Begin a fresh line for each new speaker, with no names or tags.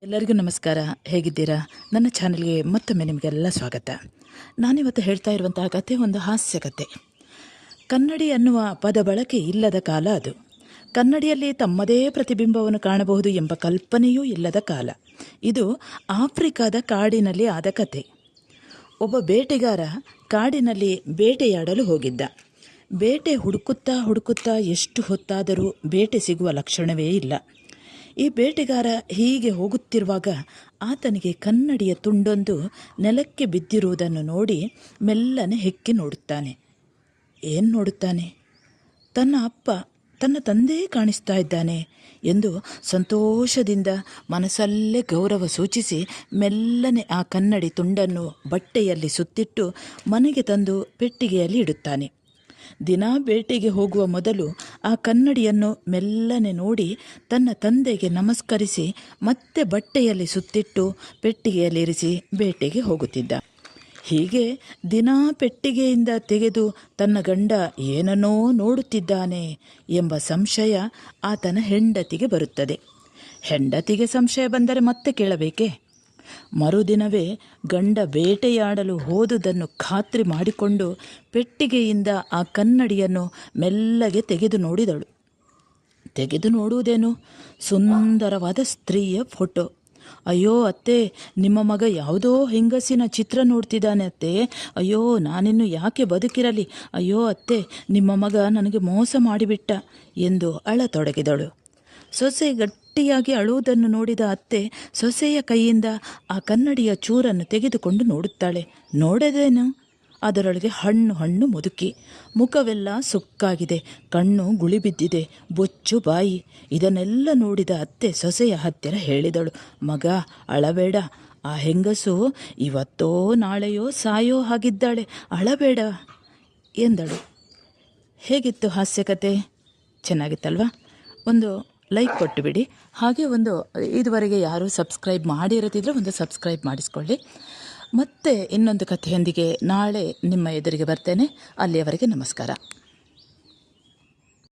ಎಲ್ಲರಿಗೂ ನಮಸ್ಕಾರ. ಹೇಗಿದ್ದೀರಾ? ನನ್ನ ಚಾನೆಲ್ಗೆ ಮತ್ತೊಮ್ಮೆ ನಿಮಗೆಲ್ಲ ಸ್ವಾಗತ. ನಾನಿವತ್ತು ಹೇಳ್ತಾ ಇರುವಂತಹ ಕತೆ ಒಂದು ಹಾಸ್ಯ ಕತೆ. ಕನ್ನಡಿ ಅನ್ನುವ ಪದ ಬಳಕೆ ಇಲ್ಲದ ಕಾಲ ಅದು. ಕನ್ನಡಿಯಲ್ಲಿ ತಮ್ಮದೇ ಪ್ರತಿಬಿಂಬವನ್ನು ಕಾಣಬಹುದು ಎಂಬ ಕಲ್ಪನೆಯೂ ಇಲ್ಲದ ಕಾಲ. ಇದು ಆಫ್ರಿಕಾದ ಕಾಡಿನಲ್ಲಿ ಆದ ಕತೆ. ಒಬ್ಬ ಬೇಟೆಗಾರ ಕಾಡಿನಲ್ಲಿ ಬೇಟೆಯಾಡಲು ಹೋಗಿದ್ದ. ಬೇಟೆ ಹುಡುಕುತ್ತಾ ಎಷ್ಟು ಹೊತ್ತಾದರೂ ಬೇಟೆ ಸಿಗುವ ಲಕ್ಷಣವೇ ಇಲ್ಲ. ಈ ಬೇಟೆಗಾರ ಹೀಗೆ ಹೋಗುತ್ತಿರುವಾಗ ಆತನಿಗೆ ಕನ್ನಡಿಯ ತುಂಡೊಂದು ನೆಲಕ್ಕೆ ಬಿದ್ದಿರುವುದನ್ನು ನೋಡಿ ಮೆಲ್ಲನೆ ಹೆಕ್ಕಿ ನೋಡುತ್ತಾನೆ. ಏನು ನೋಡುತ್ತಾನೆ? ತನ್ನ ಅಪ್ಪ, ತನ್ನ ತಂದೆ ಕಾಣಿಸ್ತಾ ಇದ್ದಾನೆ ಎಂದು ಸಂತೋಷದಿಂದ ಮನಸ್ಸಲ್ಲೇ ಗೌರವ ಸೂಚಿಸಿ ಮೆಲ್ಲನೆ ಆ ಕನ್ನಡಿ ತುಂಡನ್ನು ಬಟ್ಟೆಯಲ್ಲಿ ಸುತ್ತಿಟ್ಟು ಮನೆಗೆ ತಂದು ಪೆಟ್ಟಿಗೆಯಲ್ಲಿ ಇಡುತ್ತಾನೆ. ದಿನ ಬೇಟೆಗೆ ಹೋಗುವ ಮೊದಲು ಆ ಕನ್ನಡಿಯನ್ನು ಮೆಲ್ಲನೆ ನೋಡಿ ತನ್ನ ತಂದೆಗೆ ನಮಸ್ಕರಿಸಿ ಮತ್ತೆ ಬಟ್ಟೆಯಲ್ಲಿ ಸುತ್ತಿಟ್ಟು ಪೆಟ್ಟಿಗೆಯಲ್ಲಿರಿಸಿ ಬೇಟೆಗೆ ಹೋಗುತ್ತಿದ್ದ. ಹೀಗೆ ದಿನ ಪೆಟ್ಟಿಗೆಯಿಂದ ತೆಗೆದು ತನ್ನ ಗಂಡ ಏನನ್ನೋ ನೋಡುತ್ತಿದ್ದಾನೆ ಎಂಬ ಸಂಶಯ ಆತನ ಹೆಂಡತಿಗೆ ಬರುತ್ತದೆ. ಹೆಂಡತಿಗೆ ಸಂಶಯ ಬಂದರೆ ಮತ್ತೆ ಕೇಳಬೇಕೇ? ಮರುದಿನವೇ ಗಂಡ ಬೇಟೆಯಾಡಲು ಹೋದುದನ್ನು ಖಾತ್ರಿ ಮಾಡಿಕೊಂಡು ಪೆಟ್ಟಿಗೆಯಿಂದ ಆ ಕನ್ನಡಿಯನ್ನು ಮೆಲ್ಲಗೆ ತೆಗೆದು ನೋಡಿದಳು. ತೆಗೆದು ನೋಡುವುದೇನು, ಸುಂದರವಾದ ಸ್ತ್ರೀಯ ಫೋಟೋ. ಅಯ್ಯೋ ಅತ್ತೆ, ನಿಮ್ಮ ಮಗ ಯಾವುದೋ ಹೆಂಗಸಿನ ಚಿತ್ರ ನೋಡ್ತಿದ್ದಾನೆ ಅತ್ತೆ. ಅಯ್ಯೋ, ನಾನಿನ್ನು ಯಾಕೆ ಬದುಕಿರಲಿ. ಅಯ್ಯೋ ಅತ್ತೆ, ನಿಮ್ಮ ಮಗ ನನಗೆ ಮೋಸ ಮಾಡಿಬಿಟ್ಟ ಎಂದು ಅಳತೊಡಗಿದಳು. ಸೊಸೆ ಗಟ್ಟಿಯಾಗಿ ಅಳುವುದನ್ನು ನೋಡಿದ ಅತ್ತೆ ಸೊಸೆಯ ಕೈಯಿಂದ ಆ ಕನ್ನಡಿಯ ಚೂರನ್ನು ತೆಗೆದುಕೊಂಡು ನೋಡುತ್ತಾಳೆ. ನೋಡದೇನು, ಅದರೊಳಗೆ ಹಣ್ಣು ಮುದುಕಿ, ಮುಖವೆಲ್ಲ ಸುಕ್ಕಾಗಿದೆ, ಕಣ್ಣು ಗುಳಿಬಿದ್ದಿದೆ, ಬೊಚ್ಚು ಬಾಯಿ. ಇದನ್ನೆಲ್ಲ ನೋಡಿದ ಅತ್ತೆ ಸೊಸೆಯ ಹತ್ತಿರ ಹೇಳಿದಳು, ಮಗ ಅಳಬೇಡ, ಆ ಹೆಂಗಸು ಇವತ್ತೋ ನಾಳೆಯೋ ಸಾಯೋ ಹಾಗಿದ್ದಾಳೆ, ಅಳಬೇಡ ಎಂದಳು. ಹೇಗಿತ್ತು ಹಾಸ್ಯಕತೆ? ಚೆನ್ನಾಗಿತ್ತಲ್ವಾ? ಒಂದು ಲೈಕ್ ಕೊಟ್ಟು ಬಿಡಿ. ಹಾಗೆ ಇದುವರೆಗೆ ಯಾರೂ ಸಬ್ಸ್ಕ್ರೈಬ್ ಮಾಡಿರದಿದ್ದರೆ ಒಂದು ಸಬ್ಸ್ಕ್ರೈಬ್ ಮಾಡಿಸ್ಕೊಳ್ಳಿ. ಮತ್ತೆ ಇನ್ನೊಂದು ಕಥೆಯೊಂದಿಗೆ ನಾಳೆ ನಿಮ್ಮ ಎದುರಿಗೆ ಬರ್ತೇನೆ. ಅಲ್ಲಿಯವರೆಗೆ ನಮಸ್ಕಾರ.